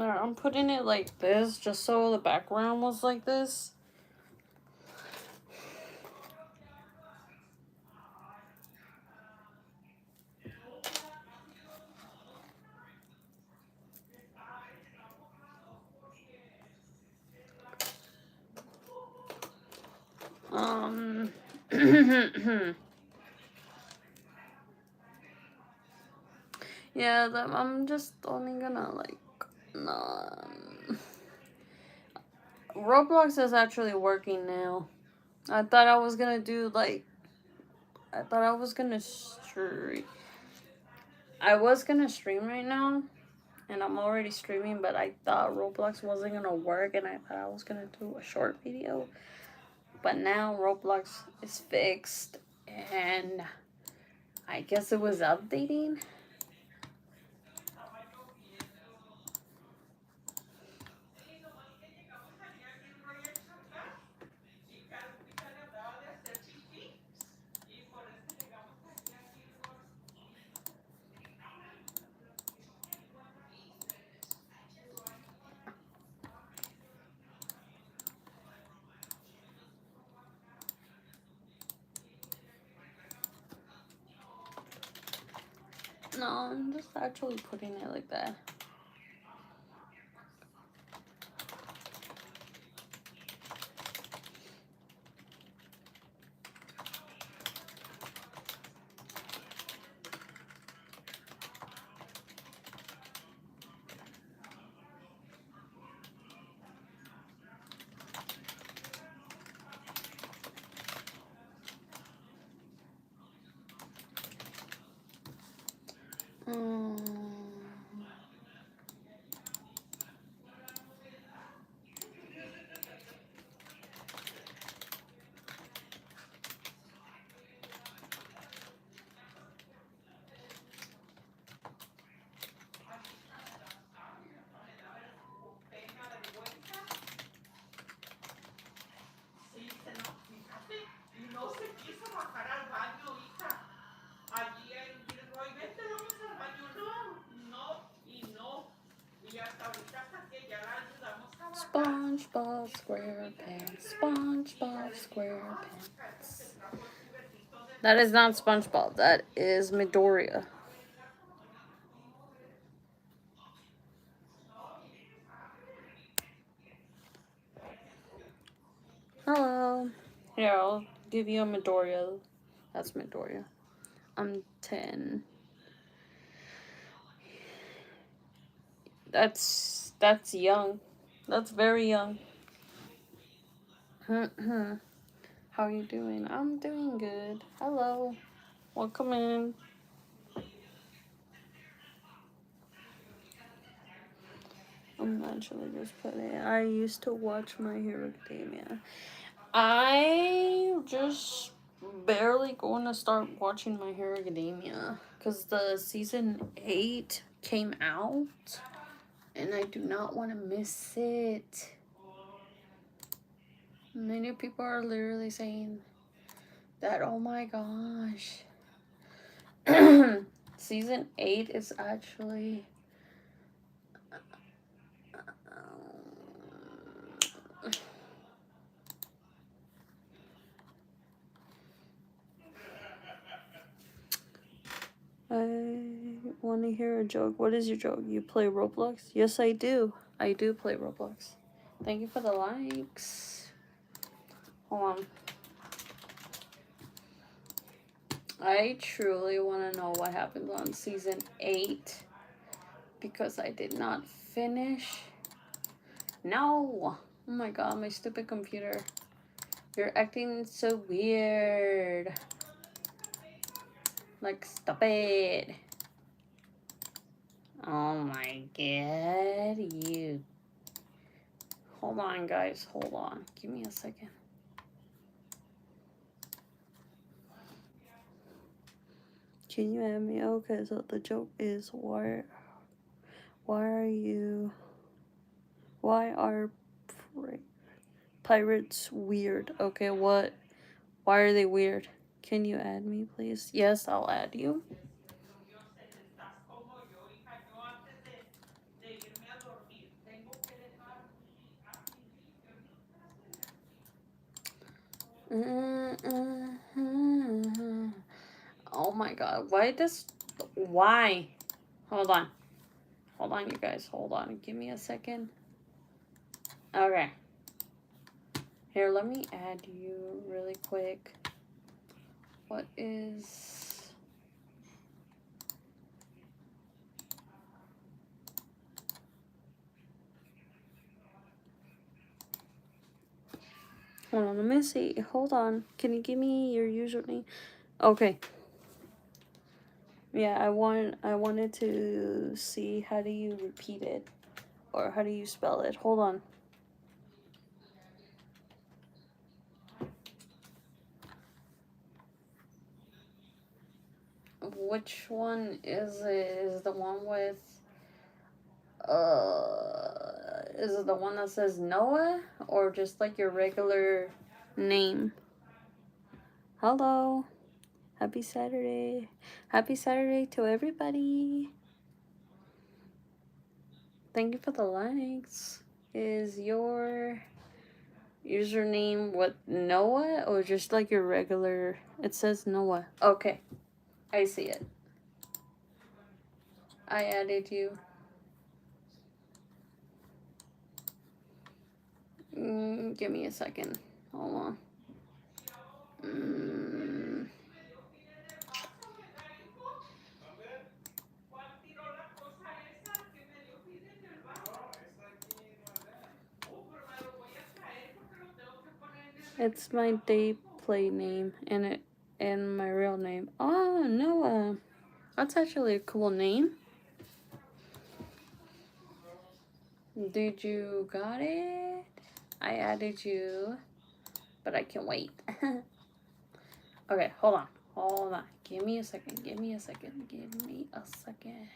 I'm putting it like this just so the background was like this. Yeah, I'm just only gonna like, Roblox is actually working now. I thought I was gonna do like, I thought I was gonna stream. I was gonna stream right now, and I'm already streaming, but I thought Roblox wasn't gonna work, and I thought I was gonna do a short video. But now Roblox is fixed, and I guess it was updating. No, I'm just actually putting it like that. SpongeBob SquarePants, SpongeBob SquarePants. That is not SpongeBob. That is Midoriya. Hello. Here, I'll give you a Midoriya. That's Midoriya. I'm 10. That's young. That's very young. How are you doing? I'm doing good. Hello. Welcome in. I'm actually just putting. I used to watch My Hero Academia. I just barely going to start watching My Hero Academia because the season 8 came out, and I do not want to miss it. Many people are literally saying that, oh my gosh. Season 8 is actually I want to hear a joke. What is your joke? You play Roblox? Yes, I do. I do play Roblox. Thank you for the likes. Hold on. I truly want to know what happens on season 8 because I did not finish. No. Oh my god, my stupid computer. You're acting so weird. Like, stop it. Oh my god, you. Hold on, guys. Hold on. Give me a second. Can you add me? Okay, so the joke is why are pirates weird? Okay, why are they weird? Can you add me, please? Yes, I'll add you. Oh my god. Why? Hold on. Hold on, you guys. Hold on. Give me a second. Okay. Here, let me add you really quick. What is... Hold on, let me see. Hold on. Can you give me your username? Okay. Yeah, I wanted to see how do you repeat it, or how do you spell it. Hold on. Which one is it? Is the one with is it the one that says Noah, or just like your regular name? Hello. Happy Saturday. Happy Saturday to everybody. Thank you for the likes. Is your username what, Noah, or just like your regular? It says Noah. Okay. I see it. I added you. Give me a second. Hold on. It's my day play name and my real name. Oh, Noah. That's actually a cool name. Did you got it? I added you, but I can wait. Okay, hold on. Hold on. Give me a second. Give me a second. Give me a second.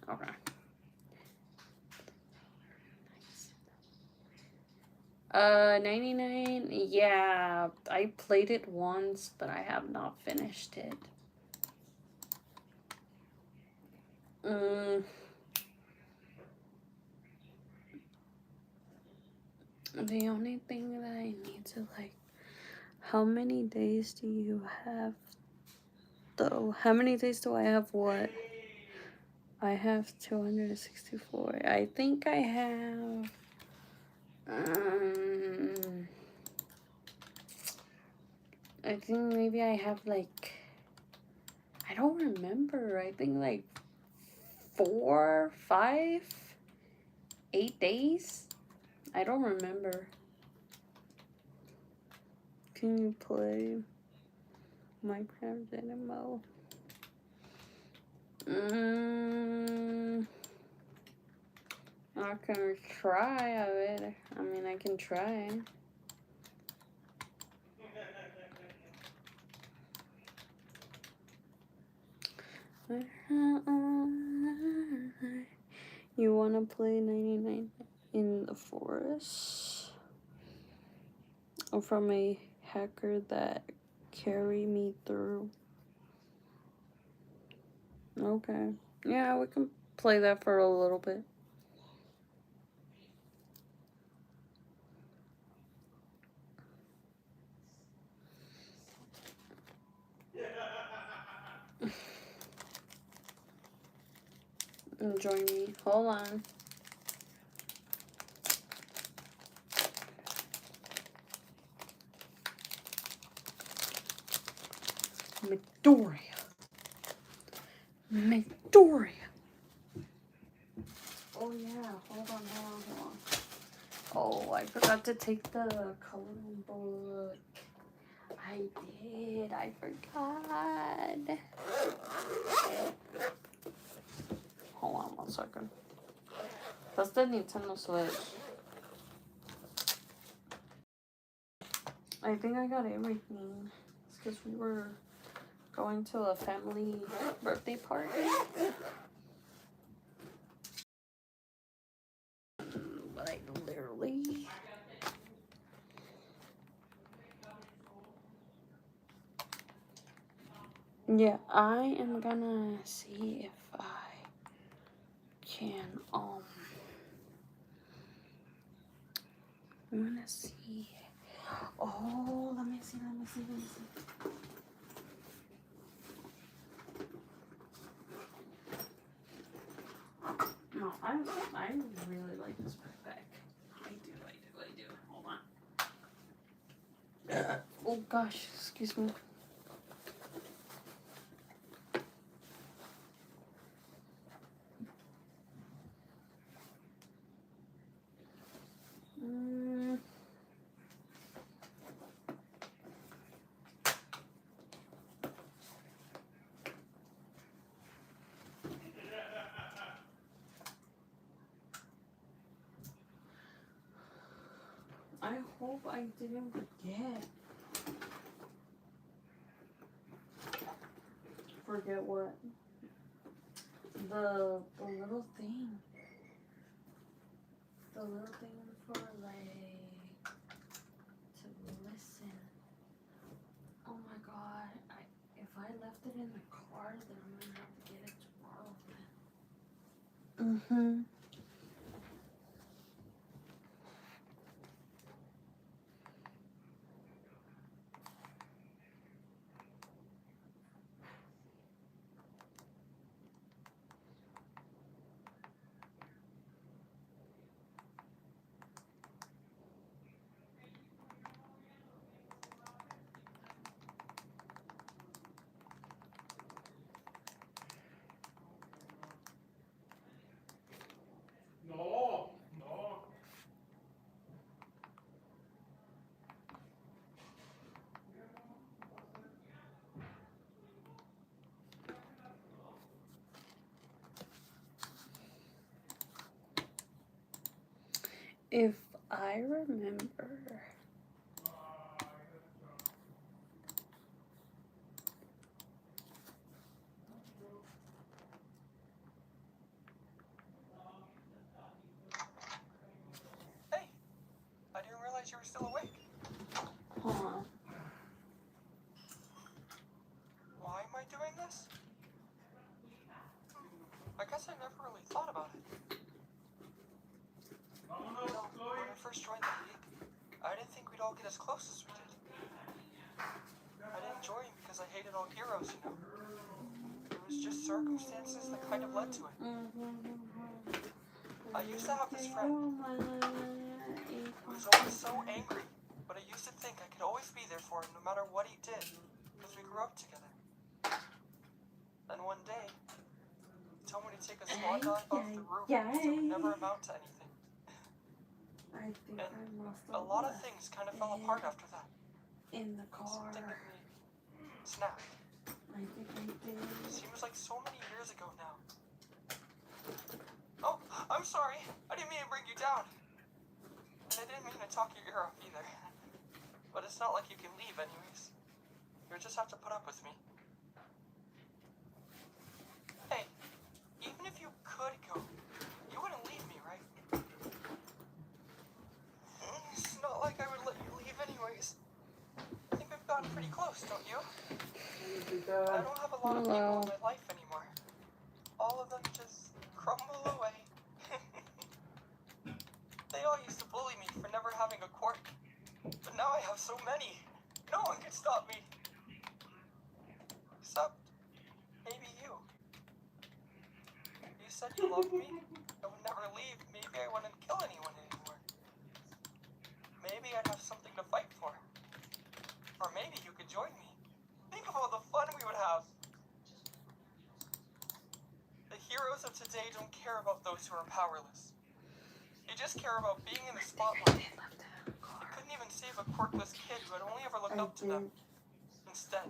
Okay. 99. Yeah, I played it once, but I have not finished it. The only thing that I need to, like, how many days do you have, though? How many days do I have what? I have 264. I think I have, I think maybe I have, like, I don't remember. I think, like, 4, 5, 8 days? I don't remember. Can you play Minecraft Dynamo? I can try it. I mean, I can try. You wanna play 99 in the forest? Or from a hacker that carry me through? Okay. Yeah, we can play that for a little bit. Join me. Hold on. Midoriya. Oh yeah, hold on. Oh, I forgot to take the coloring book. I did. I forgot. Hold on 1 second. That's the Nintendo Switch. I think I got everything. It's because we were going to a family birthday party. But I literally... Yeah, I am gonna see if I can, I wanna see. Oh, let me see. No, I really like this backpack. I do. Hold on. Oh gosh, excuse me. I hope I didn't forget. Forget what? The little thing. The little thing for like to listen. Oh my god. If I left it in the car, then I'm gonna have to get it tomorrow. Mm-hmm. If I remember. Hey, I didn't realize you were still awake. Huh. Why am I doing this? I guess I never really thought about it. When I first joined the league, I didn't think we'd all get as close as we did. I didn't join because I hated all heroes, you know. It was just circumstances that kind of led to it. I used to have this friend who was always so angry, but I used to think I could always be there for him no matter what he did, because we grew up together. Then one day, he told me to take a small dive off the roof because it would never amount to anything. I think And I must a have lot of left things kind of fell apart after that. in the car. Something in me snapped. I think I did. Seems like so many years ago now. Oh, I'm sorry. I didn't mean to bring you down. And I didn't mean to talk your ear off either. But it's not like you can leave anyways. You'll just have to put up with me. Hey, even if you could go, you wouldn't leave me, right? It's not like I would let you leave anyways. I think we've gotten pretty close, don't you? I don't have a lot of people in my life anymore. All of them just crumble away. They all used to bully me for never having a quirk. But now I have so many. No one can stop me. Except maybe you. You said you loved me. I would never leave. Maybe I wouldn't kill anyone anymore. Maybe I'd have something to fight for. Or maybe you could join me. Think of all the fun we would have. The heroes of today don't care about those who are powerless. They just care about being in the spotlight. They couldn't even save a quirkless kid who had only ever looked up to them. Instead,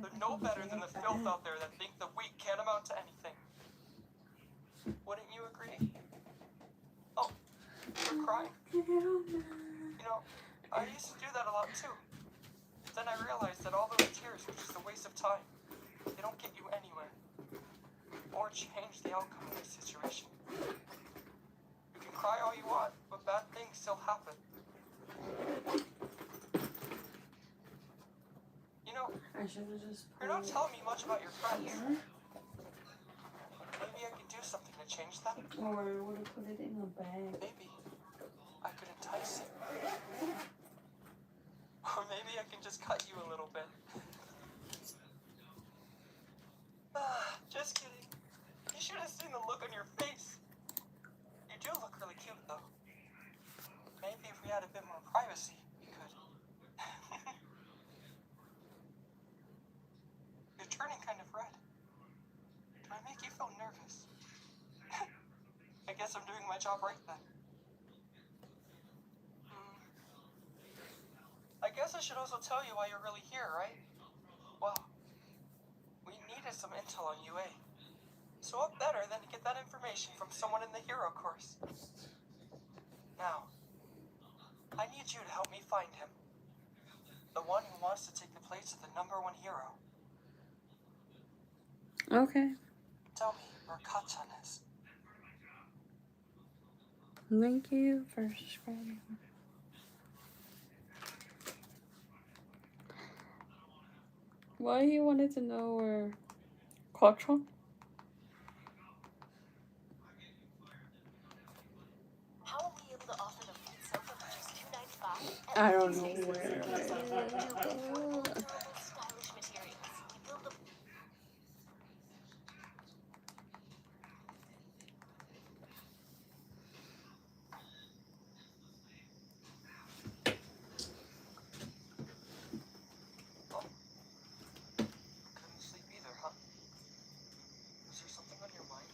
they're no better than the filth out there that think the weak can't amount to anything. Wouldn't you agree? Oh, you're crying. You know, I used to do that a lot too. Then I realized that all those tears were just a waste of time. They don't get you anywhere. Or change the outcome of the situation. You can cry all you want, but bad things still happen. You know, you're not telling me much about your friends. Maybe I can do something to change that. Or would have put it in a bag. Maybe I could entice you. I can just cut you a little bit. Just kidding. You should have seen the look on your face. You do look really cute, though. Maybe if we had a bit more privacy, we could. You're turning kind of red. Do I make you feel nervous? I guess I'm doing my job right then. I guess I should also tell you why you're really here, right? Well, we needed some intel on UA. So what better than to get that information from someone in the hero course? Now, I need you to help me find him. The one who wants to take the place of the #1 hero. Okay. Tell me where Kachan is. Thank you for subscribing. Why you wanted to know where Kachan? How are we able to offer the free sofa for just $2.95? I don't know Durable, where. stylish materials. We build the Couldn't sleep either, huh? Is there something on your mind?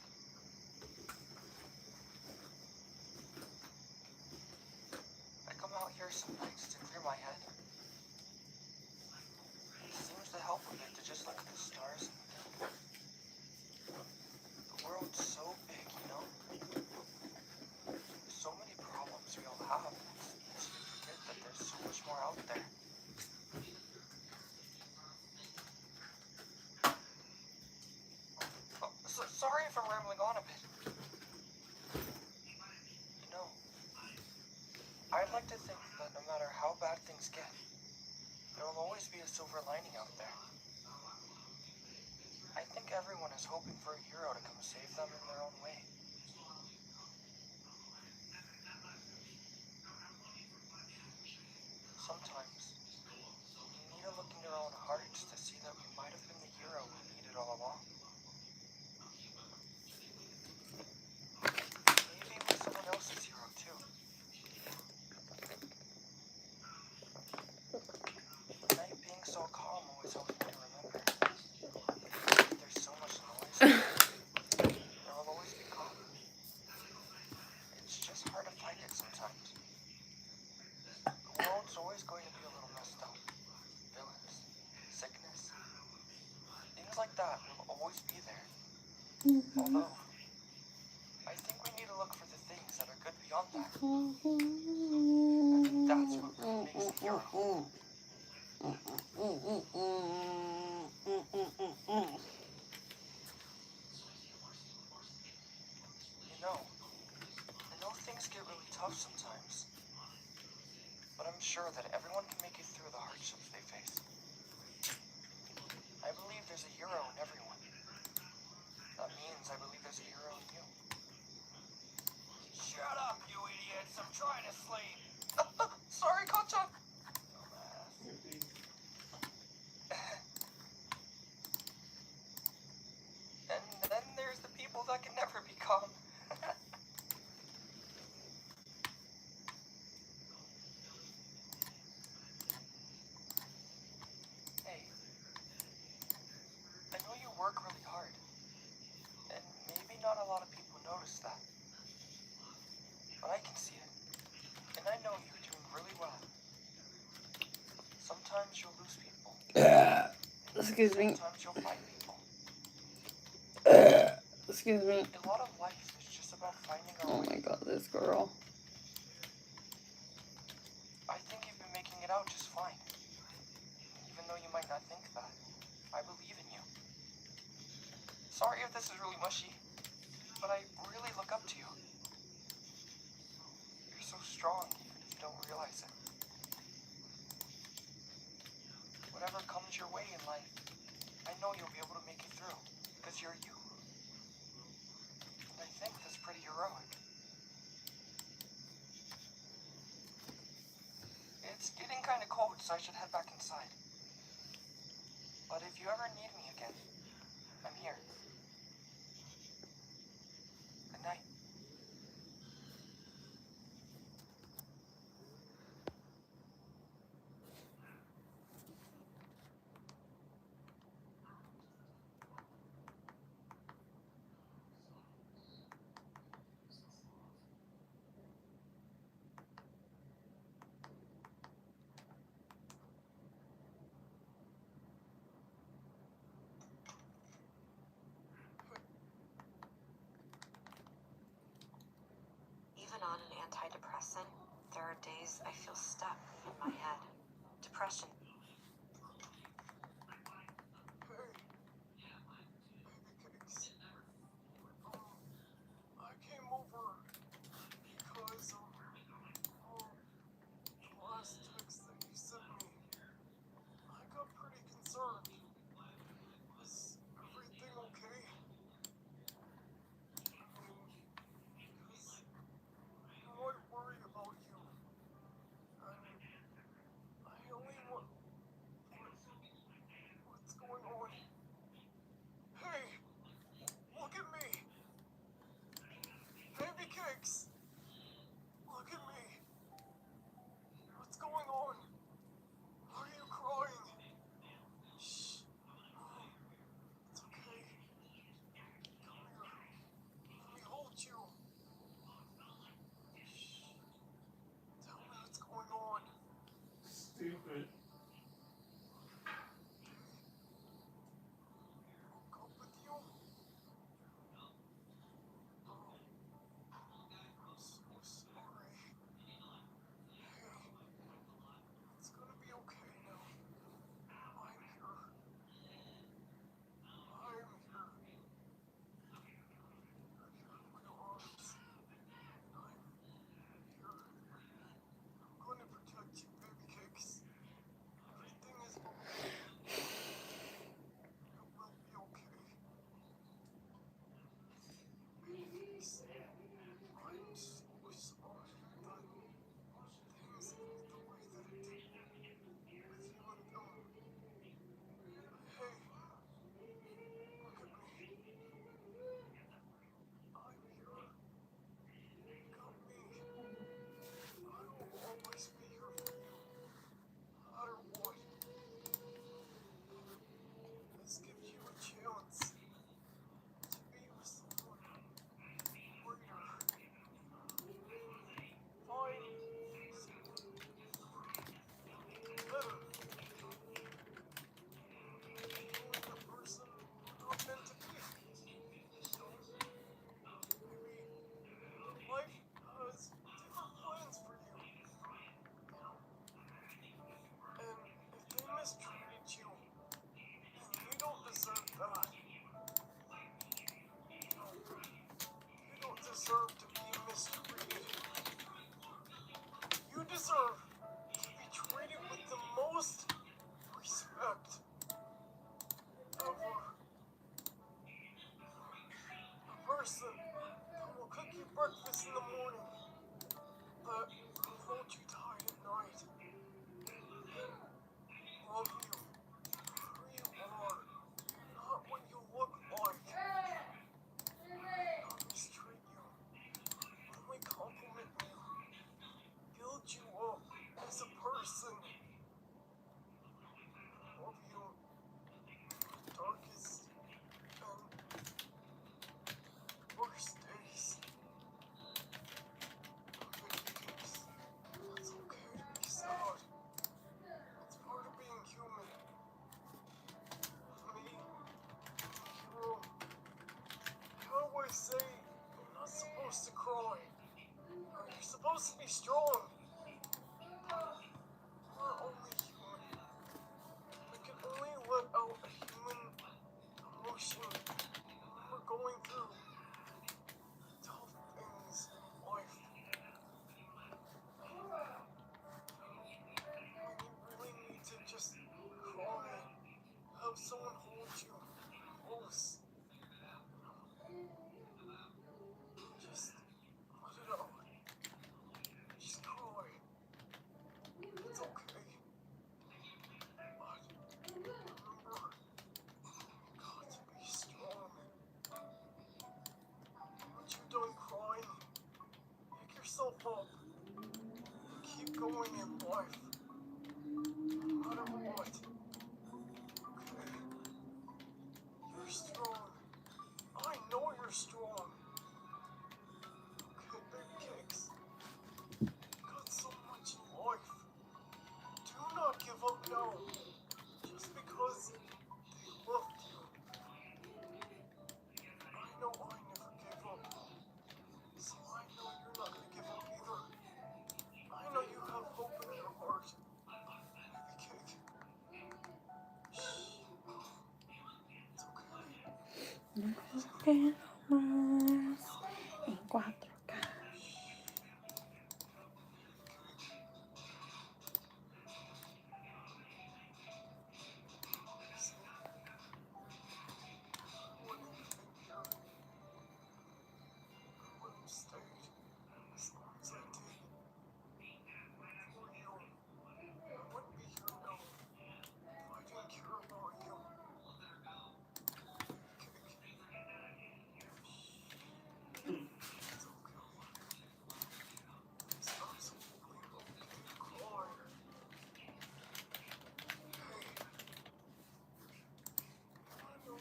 I come out here some nights to clear my head. It seems to help a bit to just look at the stars. The world's so big, you know? There's so many problems we all have. It's easy to forget that there's so much more out there. Sorry if I'm rambling on a bit. You know, I'd like to think that no matter how bad things get, there will always be a silver lining out there. I think everyone is hoping for a hero to come save them in their own way. Sometimes, you need to look in your own hearts to see that we might have been the hero we needed all along. Maybe it was someone else's hero, too. The night being so calm always helps me to remember. There's so much noise. There will always be calm. It's just hard to find it sometimes. The world's always going to be a little messed up. Villains, sickness, things like that will always be there. Although, I think we need to look for the things that are good beyond that. I think that's what really makes a hero. You know, I know things get really tough sometimes, but I'm sure that everyone can make it through the hardships they face. I believe there's a hero in everyone. That means I believe there's a hero in you. Shut up, you idiots! I'm trying to sleep. Sorry, Kachan. And then there's the people that can never be calm. Hey, I know you work really hard, and maybe not a lot of people notice that, but I can see it, and I know you're doing really well. Sometimes you'll lose people. Excuse me. Sometimes you'll find people. Excuse me. A lot of life is just about finding our Oh way. my god, this girl. I think you've been making it out just fine. Even though you might not think that, I believe in you. Sorry if this is really mushy, but I really look up to you. You're so strong, even if you don't realize it. Whatever comes your way in life, I know you'll be able to make it through, because you're you. And I think that's pretty heroic. It's getting kind of cold, so I should head back inside. But if you ever need me again, I'm here. Good night. Even on an antidepressant, there are days I feel stuck in my head. Depression. I came over because of the last text that you sent me. I got pretty concerned. Is everything okay? Because I might worry about you. I only want life. No matter what. Okay. You're strong. I know you're strong. Okay, baby cakes. You got so much life. Do not give up now. Just because they loved you. I know I never gave up. So I know you're not gonna give up either. I know you have hope in your heart. Baby cake. Shh. It's okay. Que nomás en 4K.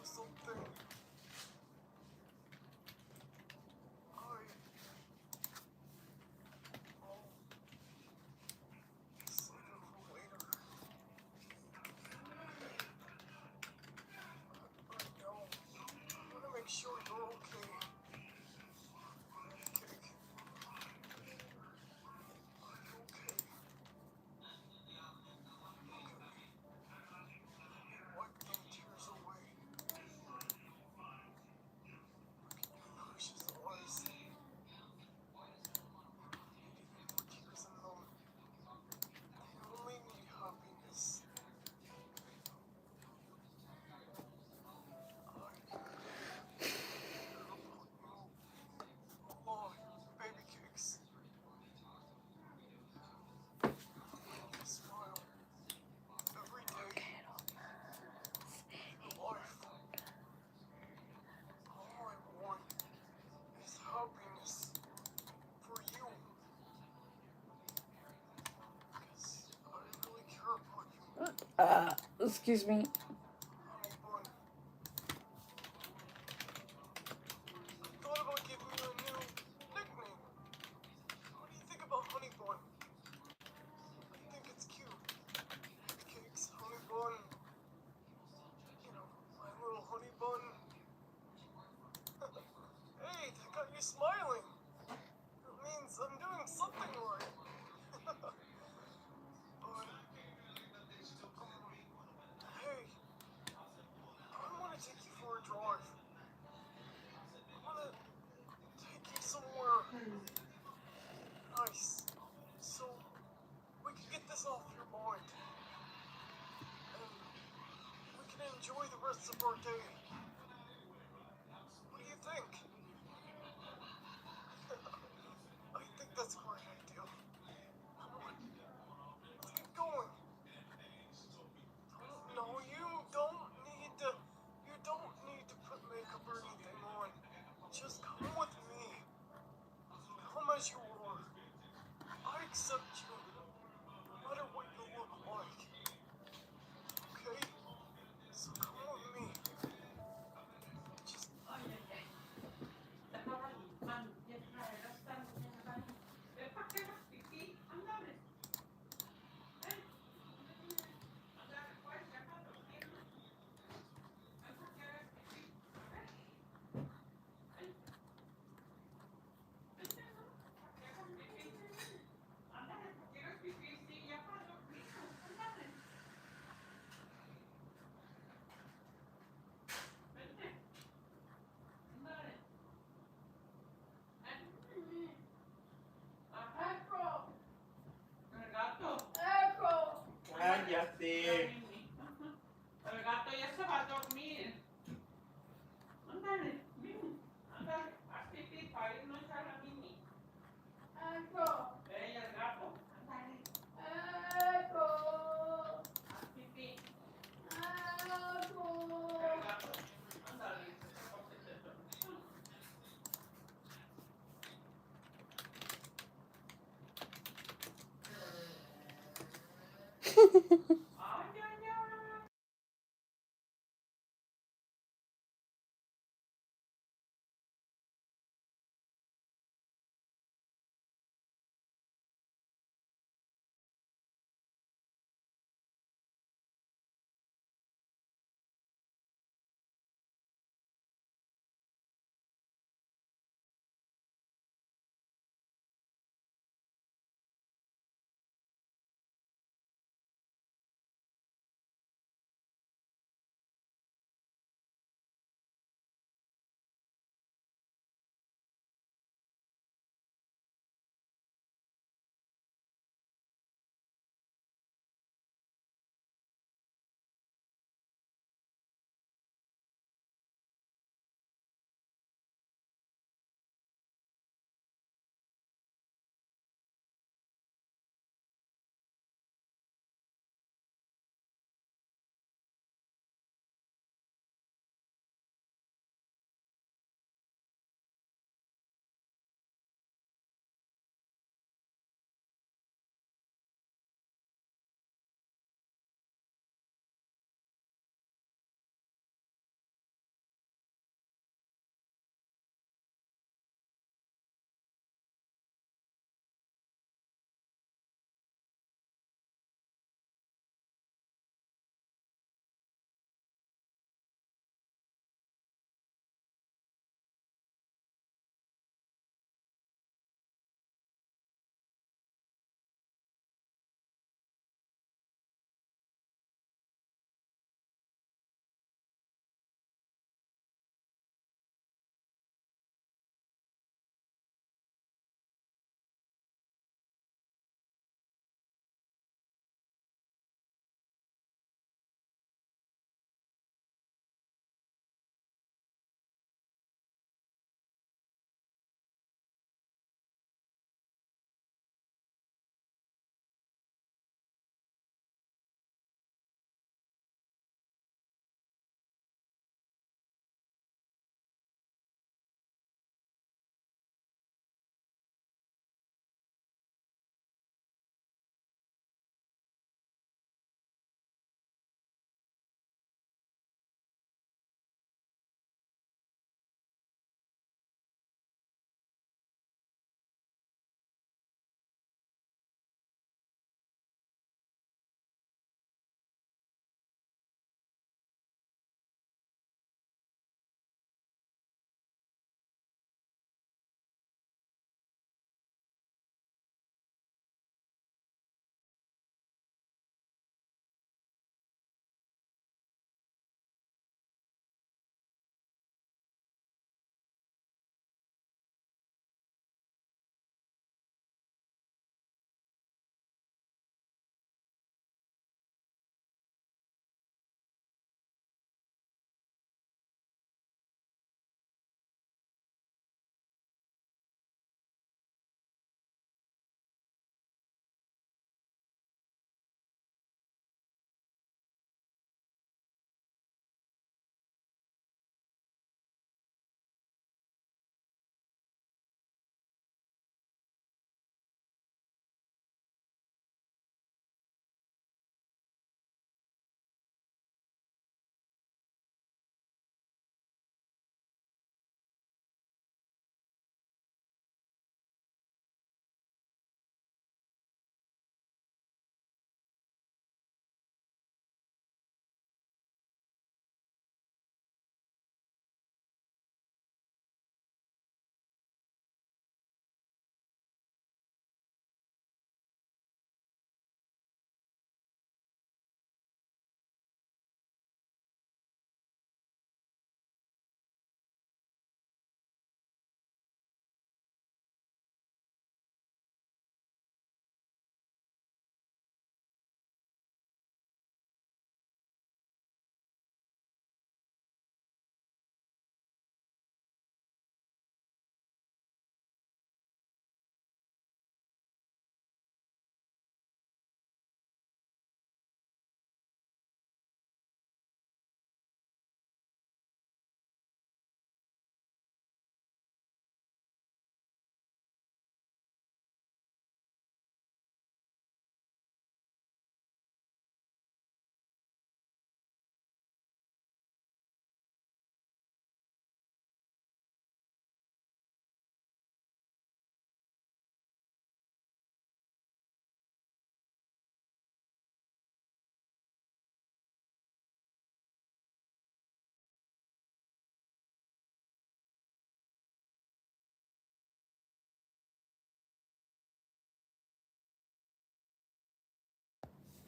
Something. Make sure you're okay. Cake. Are you okay? Wipe them tears away. Look at your precious eyes. Need even more tears in them. They only need happiness. Oh, baby cakes. Smile. Every day. Your life. All I want is happiness for you. Because I really care about you. Excuse me. Honey bun. I thought about giving you a new nickname. What do you think about Honey Bun? I think it's cute. Cakes, Honey Bun. You know, my little Honey Bun. Hey, that got you smiling. That means I'm doing something right. But, hey, I want to take you for a drive. I want to take you somewhere nice. So, we can get this off your mind. And we can enjoy the rest of our day. What do you think? I think that's a great idea. Come on, let's get going. No, you don't need to put makeup or anything on. Just come with me. Come as you are. I accept you, no matter what you look like. Okay? So come with me.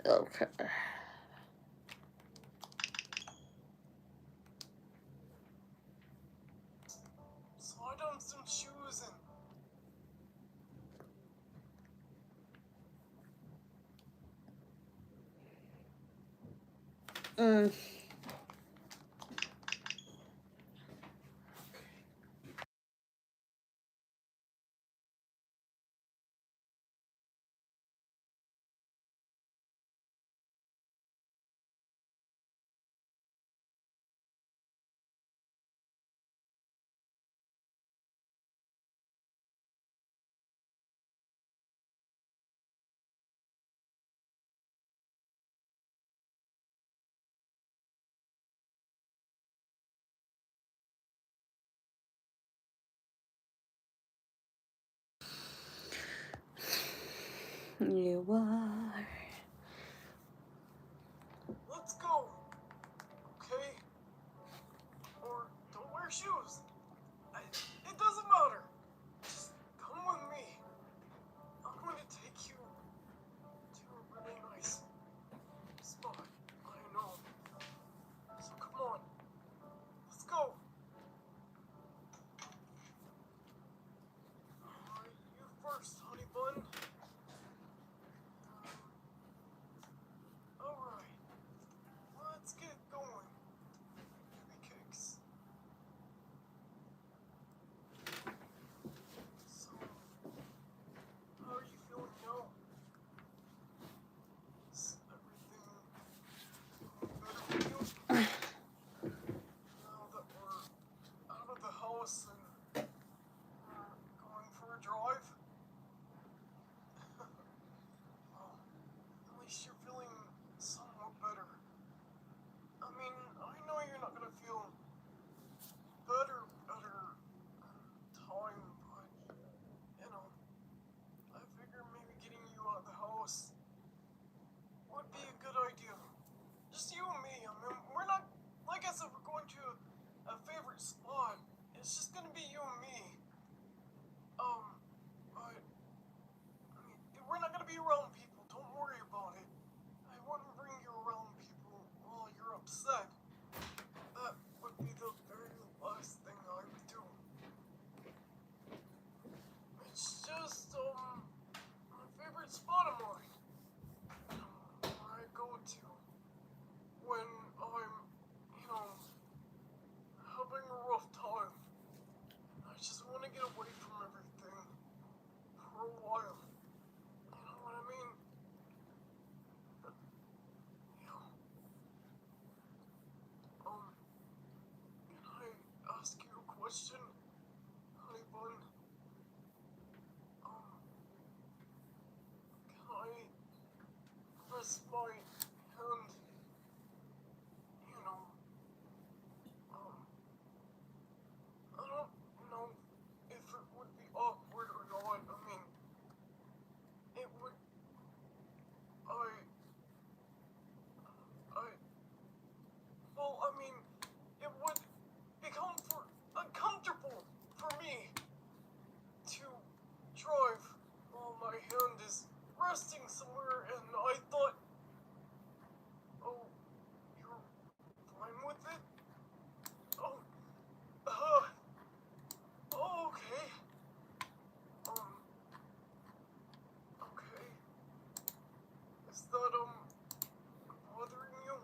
Okay. Slide on some shoes and... You are. Let's go. Okay? Or don't wear shoes. It doesn't matter. Just come with me. I'm going to take you to a really nice spot. I know. So come on. Let's go. Alright, you first, honey bun. Alright. Let's get going. Baby cakes. So, how are you feeling now? Is everything better for you? Now that we're out of the house and we're going for a drive? Well, at least you're feeling somewhat better. I mean, I know you're not gonna feel better time, but, you know, I figure maybe getting you out of the house would be a good idea. Just you and me. I mean, we're not, like I said, we're going to a favorite spot. It's just gonna be you and me. But, I mean, we're not gonna be around people. Don't worry about it. I wouldn't bring you around people while you're upset. That would be the very last thing I would do. It's just, my favorite spot of mine. Where I go to when I'm, you know, having a rough time. I just want to get away from everything for a while. You know what I mean? Yeah. Can I ask you a question, honey bun? Can I press my hand, you know, I don't know if it would be awkward or not. I mean, it would, I, well, I mean, it would become uncomfortable for me to drive while my hand is resting somewhere, and I thought, oh, you're fine with it? Oh, okay. Okay. Is that, bothering you?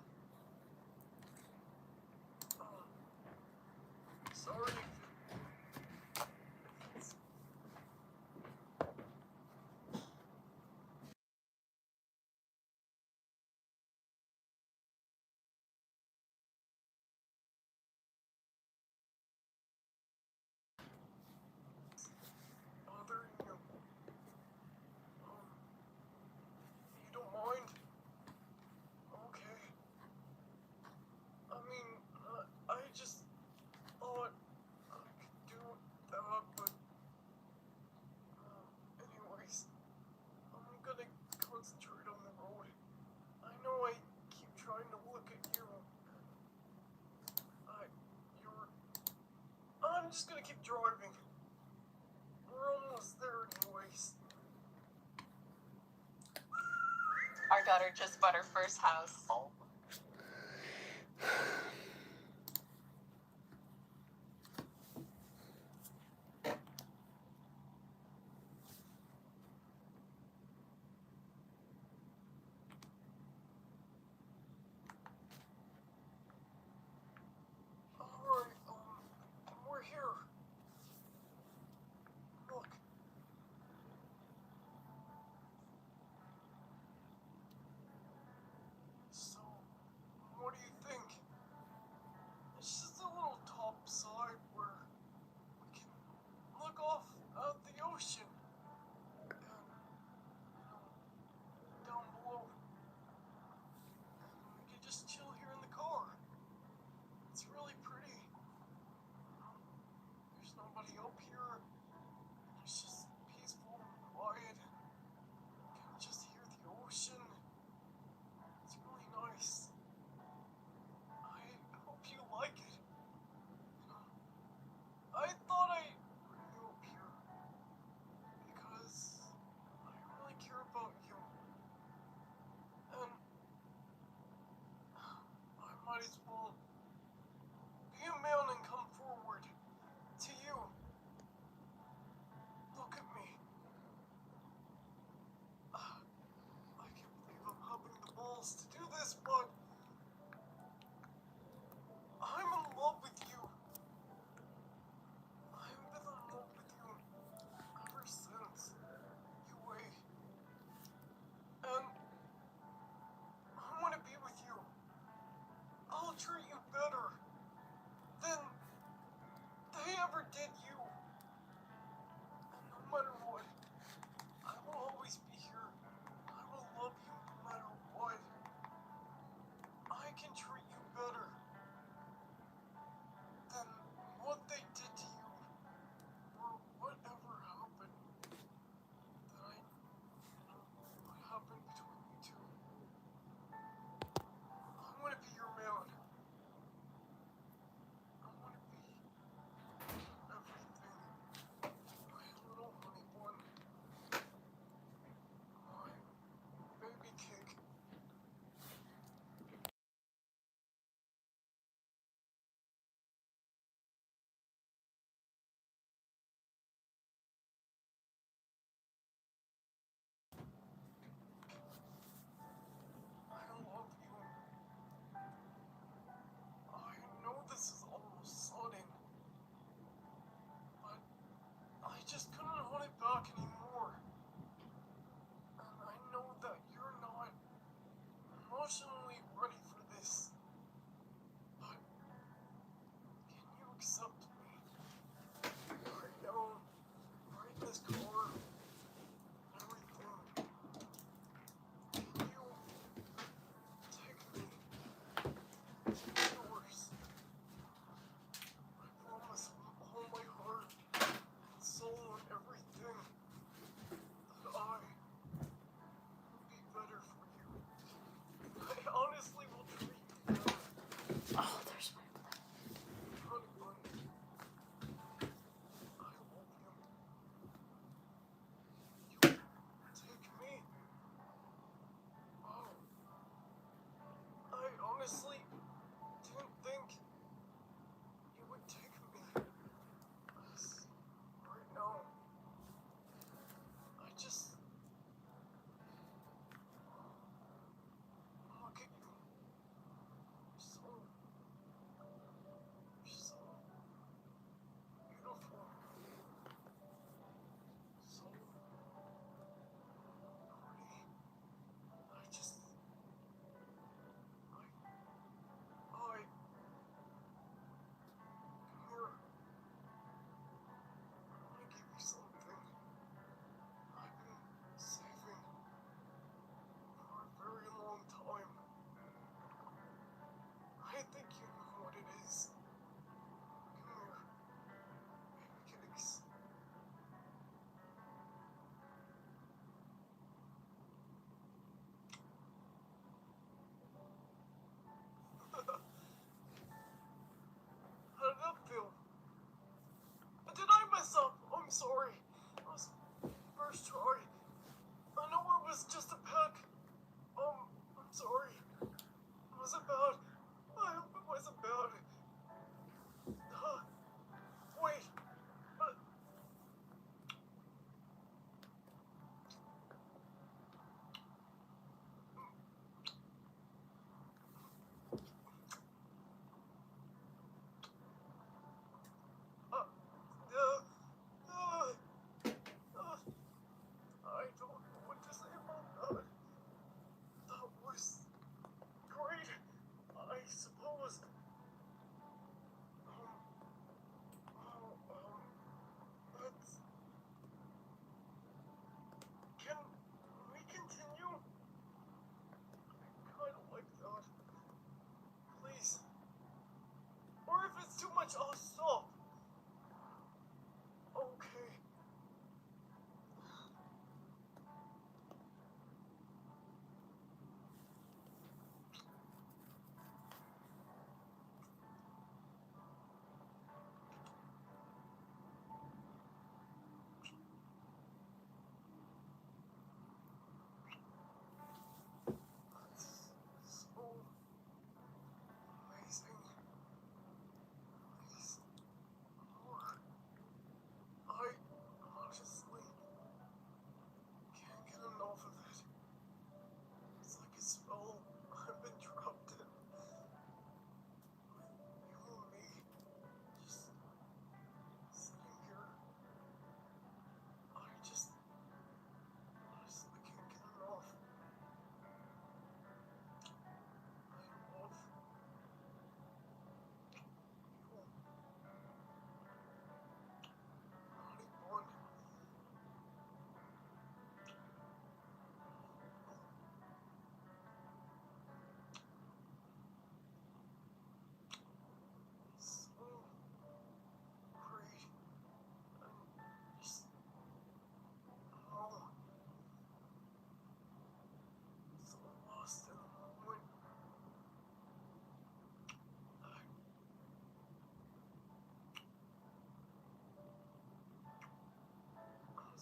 Sorry if it's... bothering you. You don't mind? Okay. I mean, I just thought I could do that, but... anyways, I'm gonna concentrate on the road. I know I keep trying to look at you. I'm just gonna keep driving. We're almost there anyways. Our got her just bought her first house. Oh. Alright, we're here. Look. So, what do you think?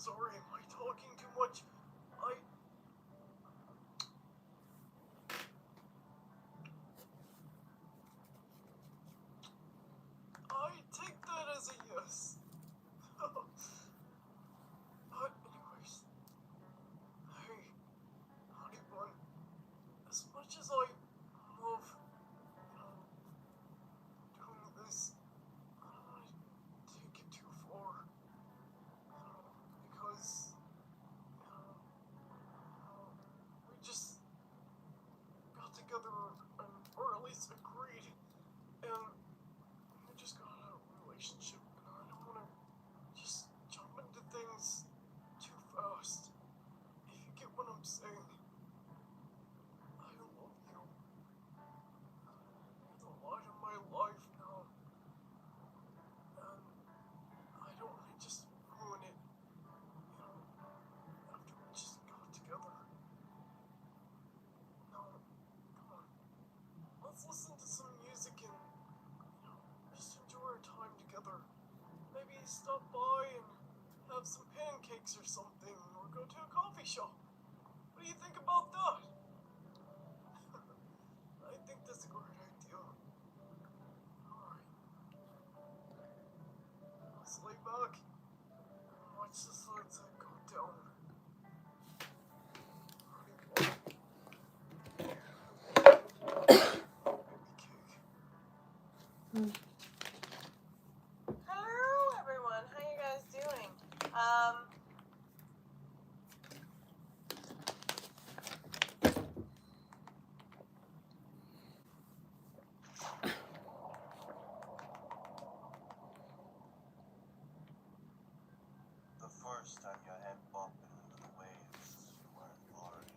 sorry, am I talking too much? I take that as a yes. But anyways, hey, honey bun, as much as I love, doing this, I don't want to take it too far, because, we just got together, or at least agreed, and we just got out of a relationship, and I don't want to just jump into things too fast. If you get what I'm saying, I love you. You're the light of my life now, and I don't want to just ruin it, after we just got together. No, come on. Let's listen to some music and, just enjoy our time together. Maybe stop by and have some pancakes or something, or go to a coffee shop. What do you think about that? I think that's a great idea. Alright. Let's lay back and watch the sunset go down. Hello, everyone. How you guys doing? The first time your head bumped into the waves, you weren't worried.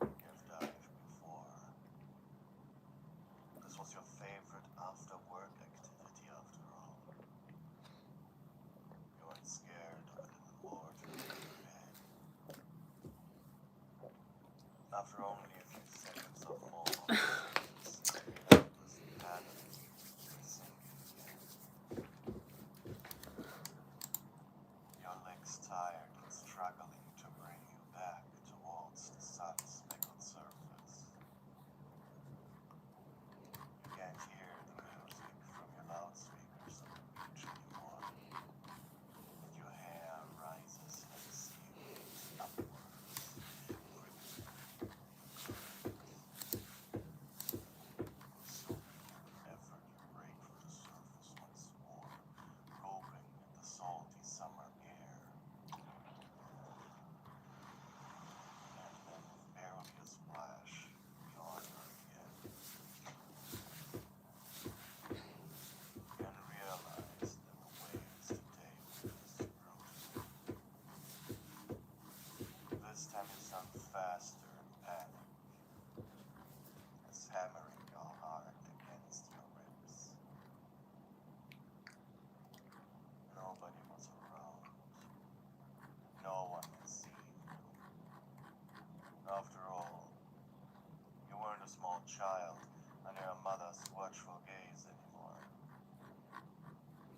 You've dived before. This was your favorite after-work activity after all. You weren't scared of it anymore to your head. After only a few seconds of more, this pattern sinking in. Your legs tired and struggling to bring you back towards the sun's speckled surface. You can't hear the music from your loudspeakers on the beach anymore, but your hair rises like seaweed upwards, consuming every effort you break from the surface once more, gulping at the salty summer air. And then with barely a splash, you're under again. And realize that the waves today were this brutal. This time you sound faster in panic. It's hammering your heart against your ribs. Nobody was around. No one had seen you. After all, you weren't a small child under your mother's watchful gaze anymore.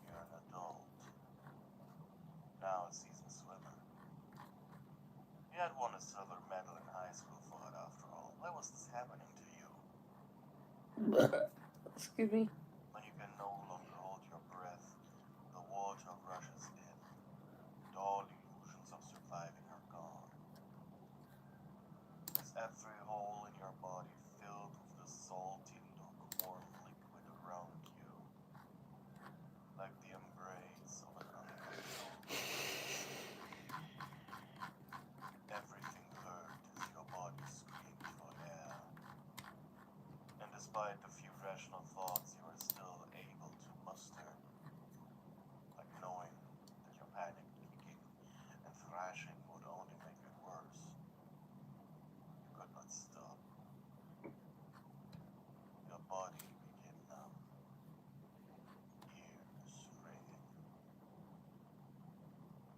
You're an adult. Now a seasoned swimmer. You had won a silver medal in high school for it after all. Why was this happening to you? Excuse me. When you can no longer hold your breath, the water rushes in, and all illusions of surviving are gone. As every hole in your body filled with the salty, lukewarm liquid around you, like the embrace of an unknown. Everything hurt as your body screamed for air. And despite the few rational thoughts you were still able to muster, like knowing that your panic leaking and thrashing would only make it worse, you could not stop. Your body became numb, ears ringing.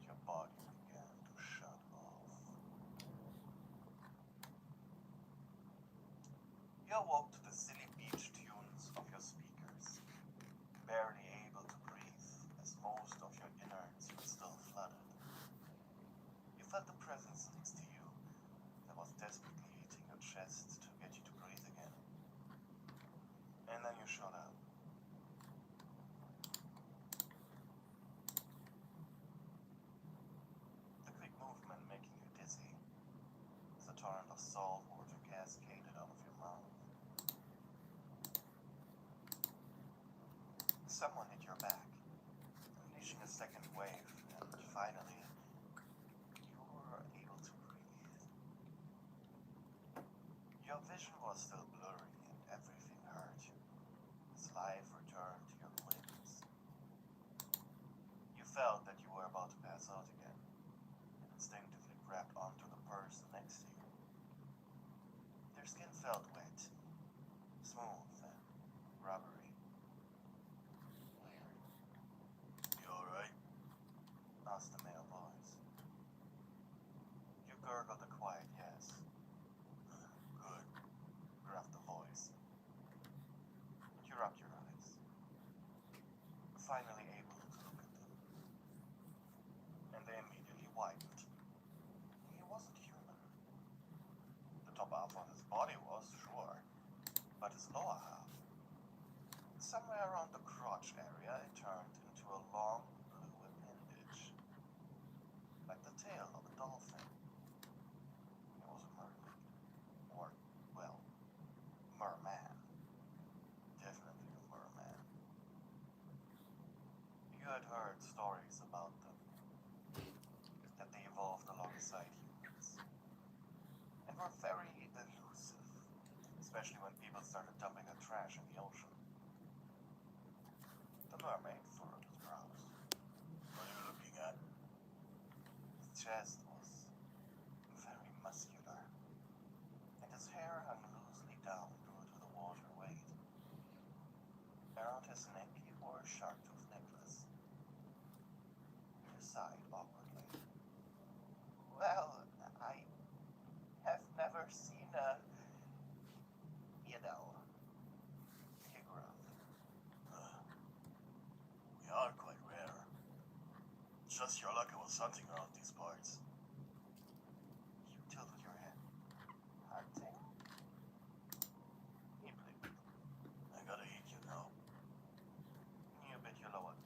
Your body began to shut off. You awoke to the silly beach tunes of your speakers, barely able someone hit your back, unleashing a second wave, and finally, you were able to breathe. Your vision was still blurry and everything hurt, as life returned to your limbs. You felt that you were about to pass out again, and instinctively grabbed onto the person next to you. Their skin felt wet, smooth, and rubbery. Weird. You alright? Asked the male voice. You gurgled a quiet yes. Good, gruffed the voice. You rubbed your eyes, finally able to look at them. And they immediately widened. He wasn't human. The top half of his body was, sure, but his lower half, somewhere around the crotch area, it turned into a long blue appendage, like the tail of a dolphin. It was a mermaid, or, well, merman. Definitely a merman. You had heard stories about them, that they evolved alongside humans, and were very elusive, especially when people started dumping their trash in the ocean. The mermaid furrowed his brows. What are you looking at? His chest was very muscular, and his hair hung loosely down due to the water weight. Around his neck he wore a shark-tooth necklace. He sighed awkwardly. Well, I have never seen a, you know, he growled. We are quite rare. Just your luck I was hunting around these parts. You tilted your head. Hunting? He blinked. I gotta eat you now. You bit your lower.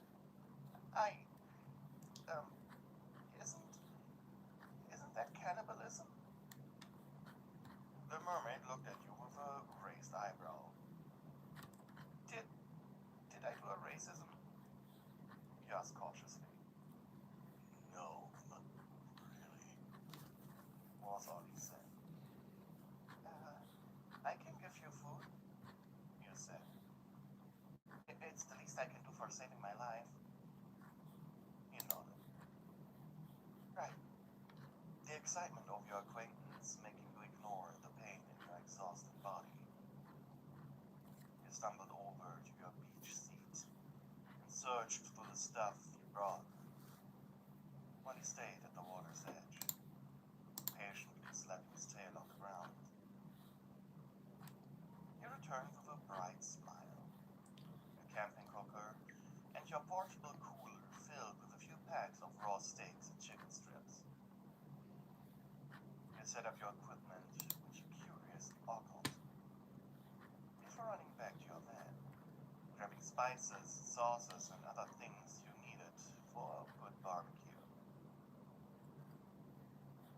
Isn't that cannibalism? The mermaid looked at you with a raised eyebrow. Did I do a racism? He asked cautiously. No, not really, was all he said. I can give you food, you said. It's the least I can do for saving my life. He nodded. Right. The excitement of your acquaintance making you ignore the pain in your exhausted body. You stumbled over to your beach seat and searched for the stuff you brought. While he stayed at the water's edge, patiently slapping his tail on the ground. He returned with a bright smile, a camping cooker, and your portable cooler filled with a few packs of raw steaks and chicken strips. You set up your equipment, which you curiously ogled, before running back to your van, grabbing spices, sauces, and other things you needed for a good barbecue.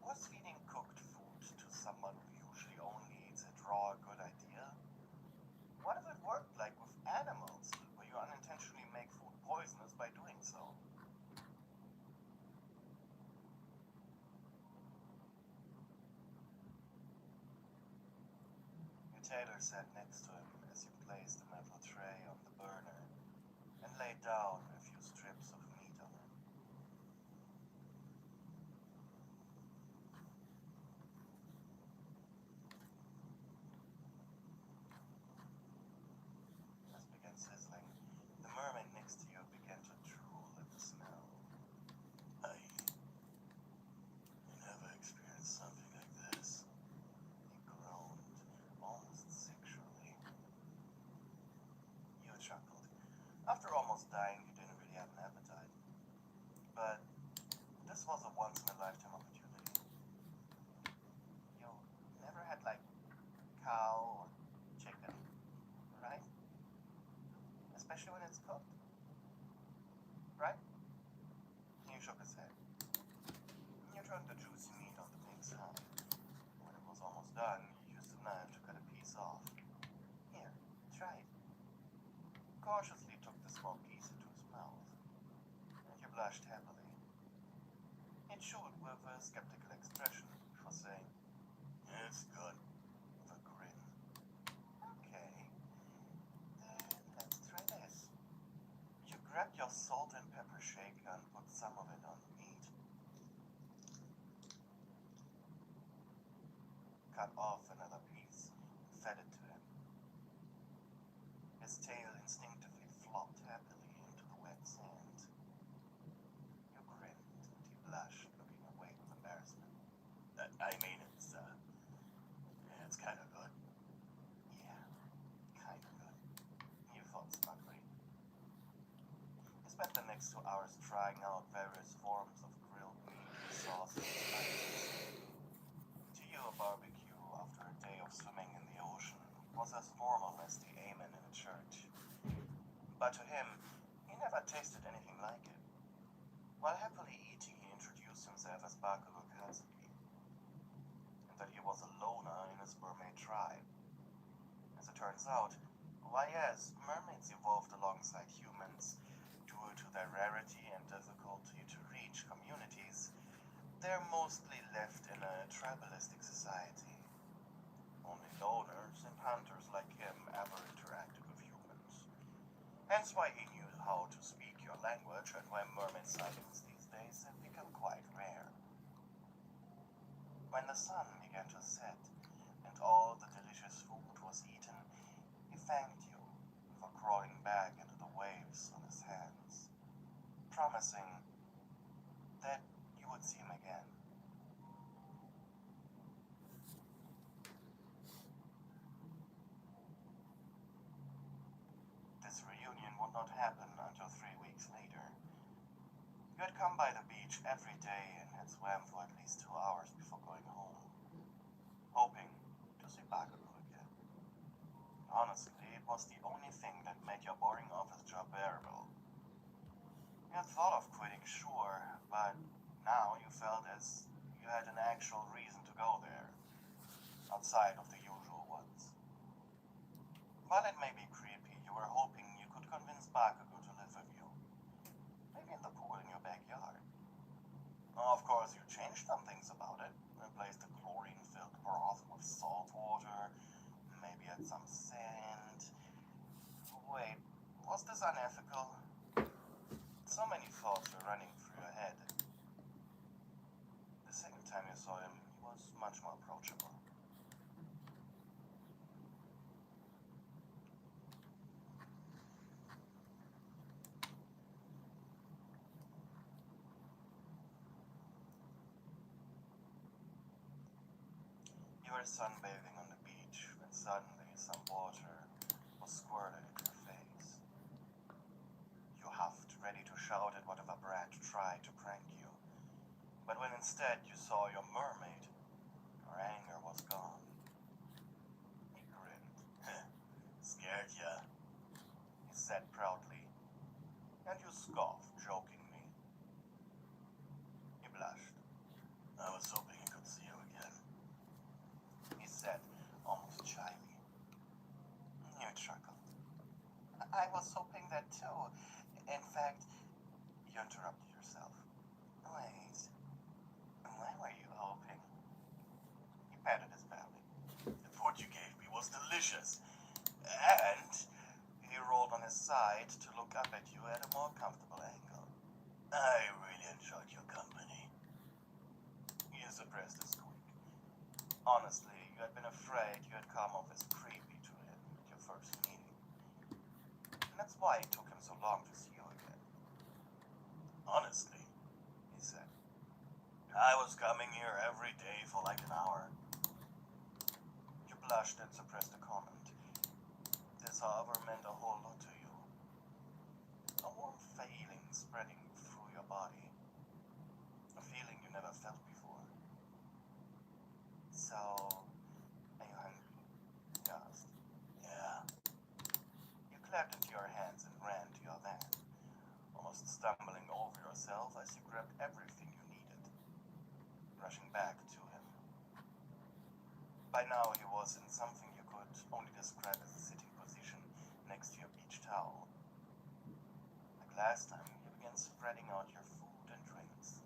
Was feeding cooked food to someone who usually only eats it raw a good idea? What if it worked like with animals, where you unintentionally make food poisonous by doing so? Your tailor sat next to him as you placed the metal tray on the burner and laid down a few strips of meat on it. As it began sizzling, the mermaid next to you began to drool at the smell. I never experienced something like this. He groaned, almost sexually. You chuckled. After almost dying, you didn't really have an appetite. But this was a once-in-a-lifetime opportunity. You never had, like, cow or chicken, right? Especially when it's cooked. Right? He shook his head. You turned the juicy meat on the pig side. When it was almost done, you used a knife to cut a piece off. Here, try it. Cautiously took the small piece blushed happily. It chewed with a skeptical expression before saying, "It's good," with a grin. "Okay, then let's try this." You grabbed your salt and pepper shaker and put some of it on the meat. Cut off another piece and fed it to him. His tail instinctively flopped happily into the wet sand. You grinned and he blushed, looking away with embarrassment. I mean, it's kind of good. Yeah, kind of good, you thought smugly. He spent the next 2 hours trying out various forms of grilled meat, sauces, and spices. To you, a barbecue after a day of swimming in the ocean was as normal as the amen in a church. But to him, he never tasted anything like it. While happily eating, he introduced himself as Bakugo Katsuki, and that he was a loner in his mermaid tribe. As it turns out, why yes, mermaids evolved alongside humans due to their rarity and difficulty to reach communities. They're mostly left in a tribalistic society. Only loners and hunters like him ever interacted with humans. Hence why he knew how to speak your language and why mermaid sightings these days have become quite rare. When the sun began to set and all the delicious food was eaten, he thanked you before crawling back into the waves on his hands, promising that you would see him again. This reunion would not happen until 3 weeks later. You had come by the beach every day and had swam for at least 2 hours before going home, hoping to see Bakugo again. Honestly, it was the only thing that made your boring office job bearable. You had thought of quitting, sure, but now you felt as you had an actual reason to go there, outside of the usual ones. While it may be creepy, you were hoping you could convince Bakugo to live with you. Maybe in the pool in your backyard. Of course, you changed some things about it. Replaced the chlorine-filled broth with salt water, maybe add some sand. Wait, was this unethical? So many thoughts were running through your head. The second time you saw him, he was much more approachable. You were sunbathing on the beach when suddenly some water was squirted into your face. You huffed, ready to shout at whatever brat tried to prank you. But when instead you saw your mermaid, your anger was gone. He grinned. "Scared ya?" he said proudly. And you scoffed jokingly. He blushed. "I was hoping I could see you again," he said, almost shyly. You chuckled. "I was hoping that too. In fact," you interrupted yourself. "Wait, why were you hoping?" He patted his belly. "The food you gave me was delicious. And," he rolled on his side to look up at you at a more comfortable angle, "I really enjoyed your company." You suppressed a squeak. Honestly, you had been afraid you had come off as creepy to him at your first meeting. And that's why it took him so long to see you again. "Honestly," he said, "I was coming here every day for like an hour." You blushed and suppressed a comment. This, however, meant a whole lot to you. A warm feeling spreading through your body. A feeling you never felt before. "So, are you hungry?" he asked. "Yeah." You clapped into your hands and ran to your van, almost stumbling over yourself as you grabbed everything you needed, rushing back to him. By now he was in something you could only describe as a sitting position next to your beach towel. Like last time, you began spreading out your food and drinks.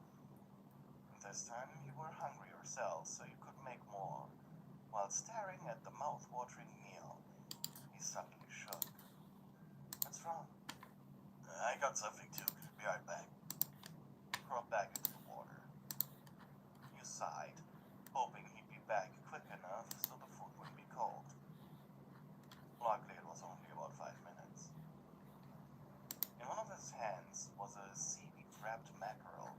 This time you were hungry yourself, so you could make more. While staring at the mouth-watering meal, he suddenly shook. What's wrong? I got something too. Be right back. Crawled back into the water. You sighed, hoping he'd be back quick enough so the food wouldn't be cold. Luckily, it was only about 5 minutes. In one of his hands was a seaweed-wrapped mackerel.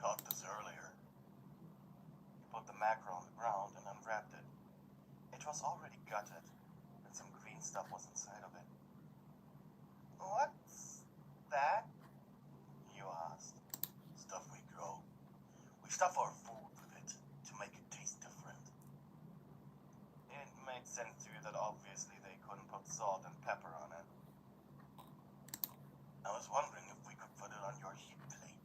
Caught this earlier. He put the mackerel on the ground and unwrapped it. It was already gutted, and some green stuff was inside of it. What's that? You asked. Stuff we grow. We stuff our food with it to make it taste different. It made sense to you that obviously they couldn't put salt and pepper on it. I was wondering if we could put it on your heat plate.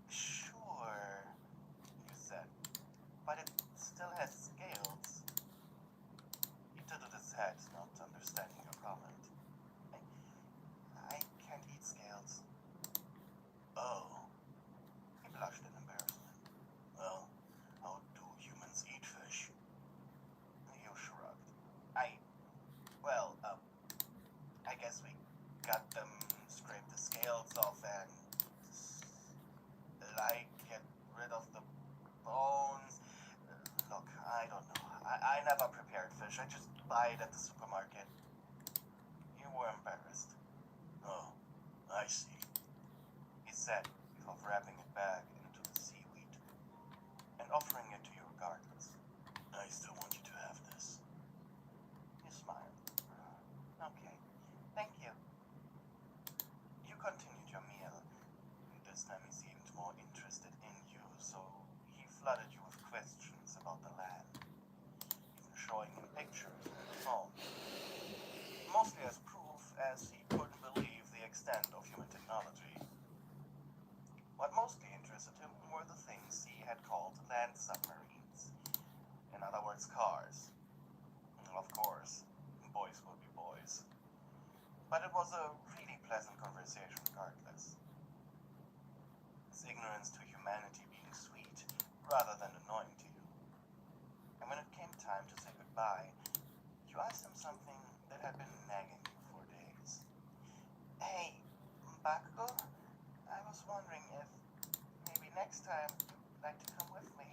Sure, you said, but it still has scales. He tilted his head, not understanding your comment. I can't eat scales. Oh. He blushed in embarrassment. Well, how do humans eat fish? You shrugged. I guess we got them, scraped the scales off and, get rid of the bones. Look, I don't know. I never prepared fish. I just buy it at the supermarket. You were embarrassed. Oh, I see. He said, before wrapping it back into the seaweed and offering it to you regardless. I still want you to have this. You smiled. Okay, thank you. You continued your meal. This time he seemed more interested in you, so he flooded you with questions about the land, even showing him pictures on his phone. Mostly as proof, as he couldn't believe the extent of human technology. What mostly interested him were the things he had called land submarines. In other words, cars. Of course, boys will be boys. But it was a really pleasant conversation regardless. His ignorance to humanity being sweet rather than annoying to you. And when it came time to say goodbye, you asked him something that had been nagging you for days. Hey, Bakugo, I was wondering if maybe next time you'd like to come with me.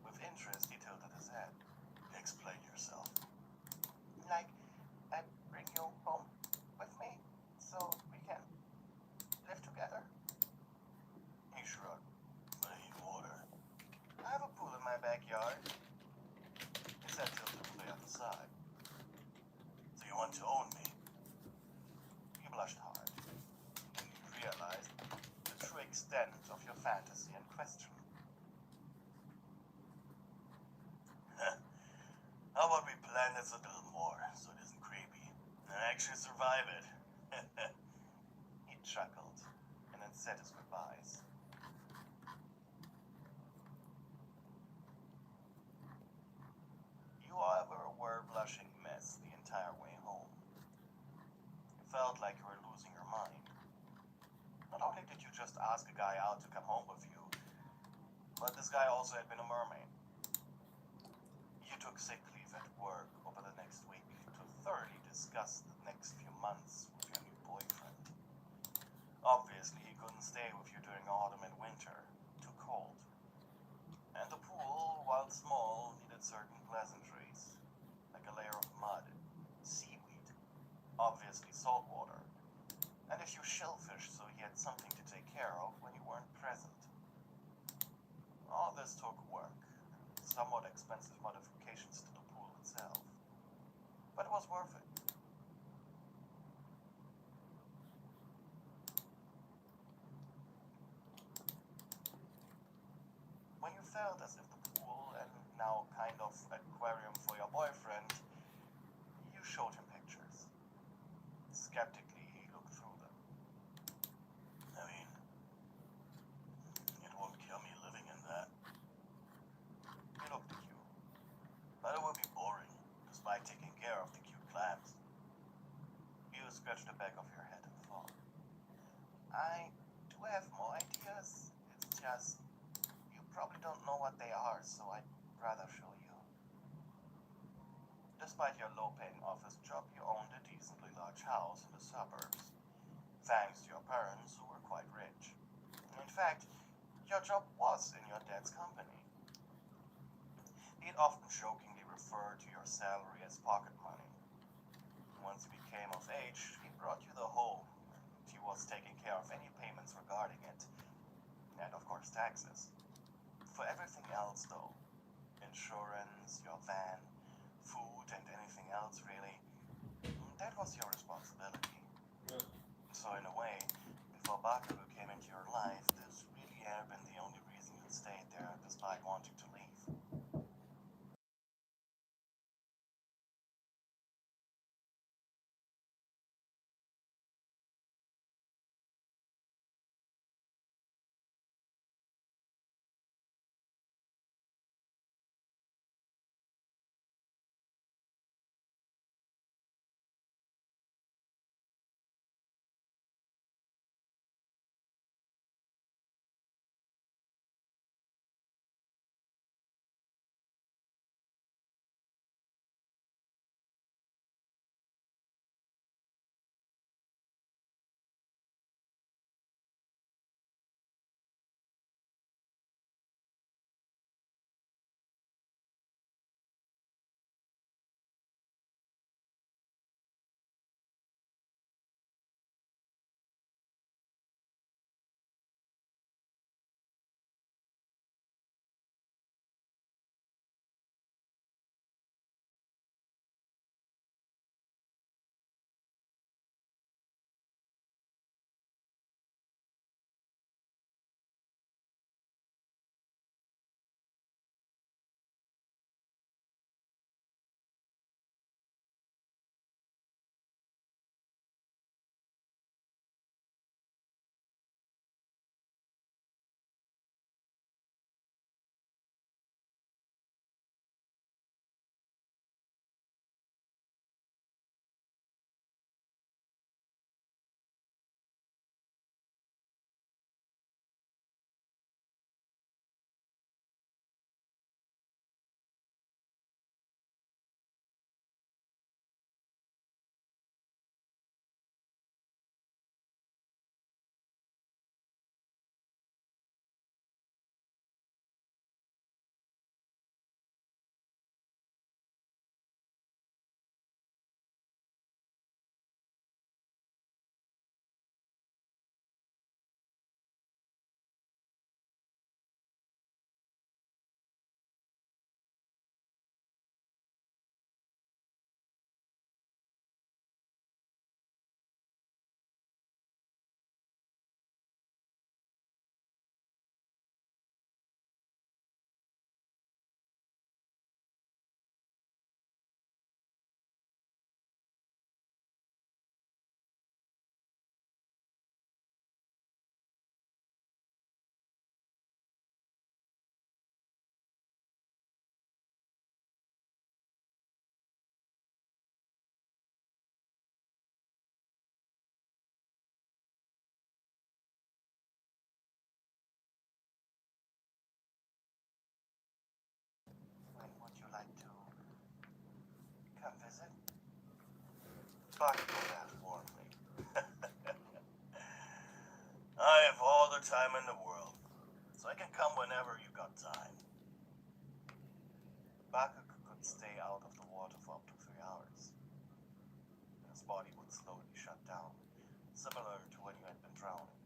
With interest, he tilted his head. Explain yourself. Like, I'd bring you home with me so we can live together. He shrugged. But I need water. I have a pool in my backyard. His head tilted to the other side. So you want to own me? You blushed hard. And you realized the true extent of your fantasy and question. How about we plan this a little more so it isn't creepy and actually survive it? He chuckled and then said his goodbyes. You, however, were a blushing mess the entire way home. It felt like you were losing your mind. Not only did you just ask a guy out to come home with you, but this guy also had been a mermaid. You took sick leave at work over the next week to thoroughly discuss the next few months with your new boyfriend. Obviously, he couldn't stay with you during autumn and winter, too cold. And the pool, while small, needed certain pleasantries, like a layer of mud, seaweed, obviously salt water, and a few shellfish so he had something to take care of when you weren't present. All this took work, somewhat expensive modifications to the pool itself, but it was worth it. When you felt as if the pool and now kind of aquarium for your boyfriend, you showed him pictures. Skeptically, he looked through them. I mean, it won't kill me living in that. He looked at you. But it will be boring, despite taking care of the cute clams. You scratched the back of your head and thought. Despite your low-paying office job, you owned a decently large house in the suburbs, thanks to your parents who were quite rich. In fact, your job was in your dad's company. He'd often jokingly refer to your salary as pocket money. Once you became of age, he brought you the home, and he was taking care of any payments regarding it, and of course taxes. For everything else though, insurance, your van, food, and anything else really, that was your responsibility. So in a way, before Bakugo came into your life, this really had been the only reason you stayed there despite wanting to leave. When would you like to come visit? Bakugo laughed warmly. I have all the time in the world, so I can come whenever you got time. Bakugo could stay out of the water for up to 3 hours. His body would slowly shut down, similar to when you had been drowning,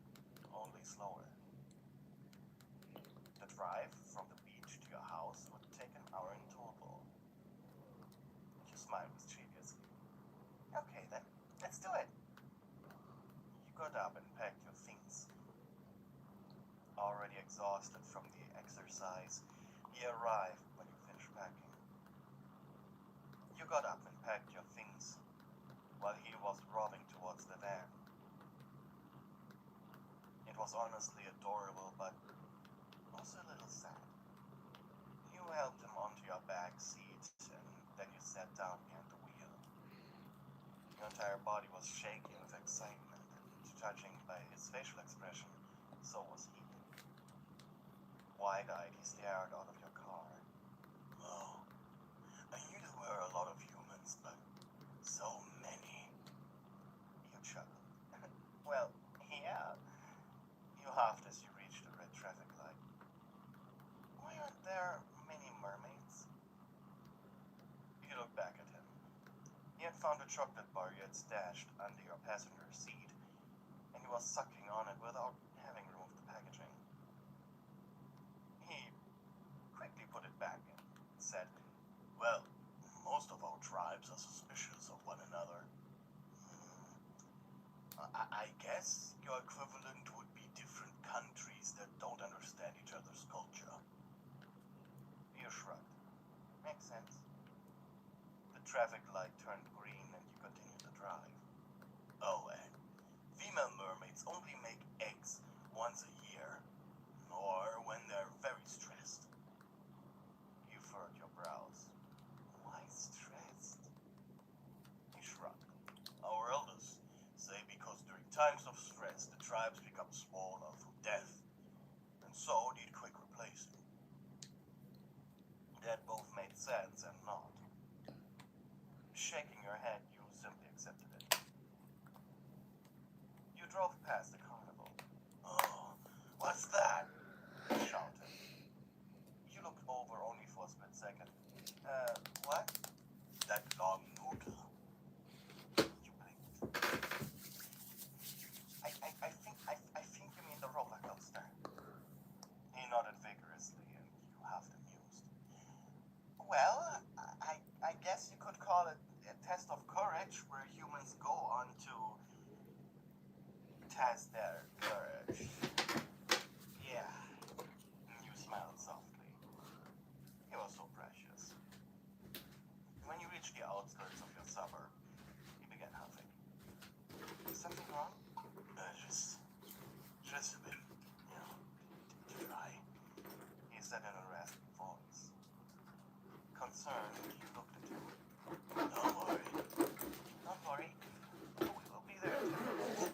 only slower. The drive from the beach to your house would take an hour in total. You smiled mischievously. Okay then, let's do it. You got up and packed your things. Already exhausted from the exercise, he arrived when you finished packing. You got up and packed your things while he was rowing towards the van. It was honestly adorable, but also a little sad. You helped him onto your back seat, and then you sat down behind the wheel. Your entire body was shaking with excitement, and judging by his facial expression, so was he. Wide-eyed, he stared out of your car. Oh, I knew there were a lot of humans. found a chocolate bar you had stashed under your passenger seat, and he was sucking on it without having removed the packaging. He quickly put it back in and said, "Well, most of our tribes are suspicious of one another. I guess your equivalent would be different countries that don't understand each other's culture." You shrugged. Makes sense. The traffic light turned green and you continued to drive. Oh, and female mermaids only make eggs once a year, or when they're very stressed. You furrowed your brows. Why stressed? He shrugged. Our elders say because during times of stress, the tribes become smaller through death, and so need quick replacing. That both made sense and not. Shaking your head, you simply accepted it. You drove past the carnival. "Oh, what's that?" he shouted. You looked over only for a split second. What?" "That long noodle." You blinked. I think you mean the roller coaster." He nodded vigorously, and you half amused. "Well, I guess you could call it a test of courage, where humans go on to test their courage." "Yeah." You smiled softly. He was so precious. When you reached the outskirts of your suburb, he began huffing. "Something wrong?" Just a bit, dry," he said in a raspy voice. Concerned, you looked at him. "Don't worry." "Don't worry. We will be there in 10 minutes."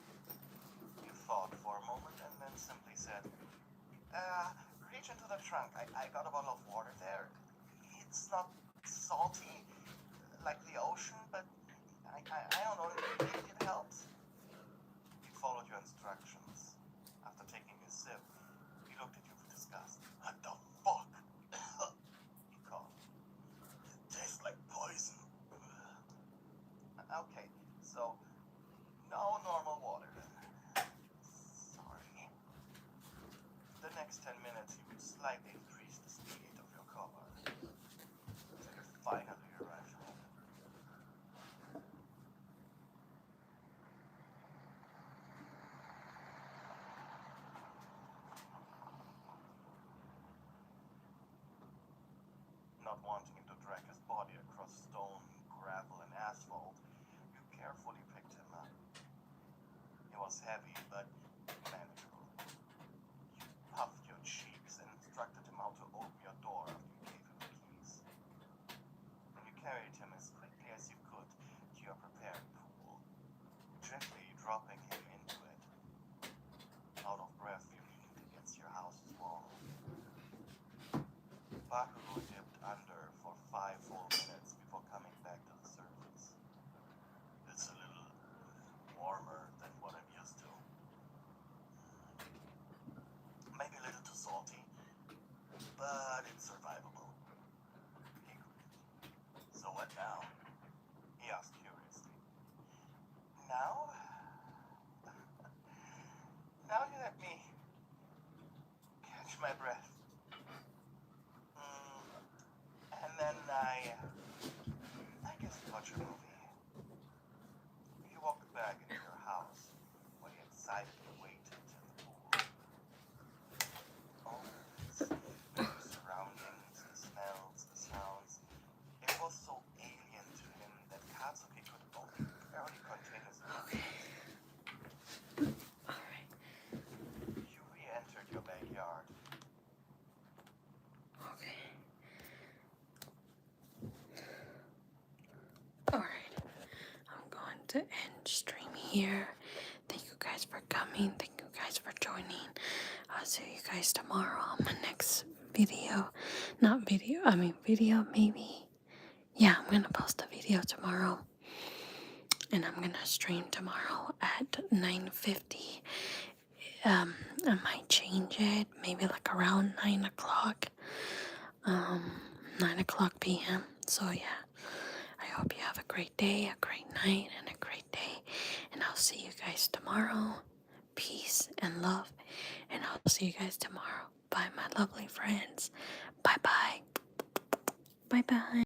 You thought for a moment and then simply said, reach into the trunk. I got a bottle of water there. It's not salty like the ocean, but I don't know, maybe it helps." He followed your instructions. After taking a sip, he looked at you with disgust. "What the fuck?" He coughed. "It tastes like poison." "Okay, so no normal water then." "Sorry." The next 10 minutes, you would slightly increase the speed of your car until you finally arrived home. Not wanting him to drag his body across stone, gravel, and asphalt, you carefully picked him up. He was heavy, but manageable. You puffed your cheeks and instructed him how to open your door after you gave him the keys. And you carried him as quickly as you could to your prepared pool, gently dropping him into it. Out of breath, you leaned against your house's wall. Bakugo dipped under for 5 full minutes before coming back to the surface. "It's a little warmer than what I'm used to. Maybe a little too salty, but it's survivable." He grinned. "So what now?" he asked curiously. Now? Now you let me catch my breath. And then I guess watch a movie." You walked back into your house, where you excitedly waited in the pool. All this, the new surroundings, the smells, the sounds, it was so alien to him that Katsuki could only barely contain his emotions. Alright. You re-entered your backyard. Okay. Alright. I'm going to end stream here. Thank you guys for coming. Thank you guys for joining. I'll see you guys tomorrow on my next video. Not video, I mean video maybe. Yeah, I'm gonna post a video tomorrow. And I'm gonna stream tomorrow at 9:50. I might change it, maybe like around 9 o'clock. 9 o'clock p.m. So yeah, I hope you have a great day, a great night, and a great day. And I'll see you guys tomorrow. Peace and love. And I'll see you guys tomorrow. Bye, my lovely friends. Bye-bye. Bye-bye.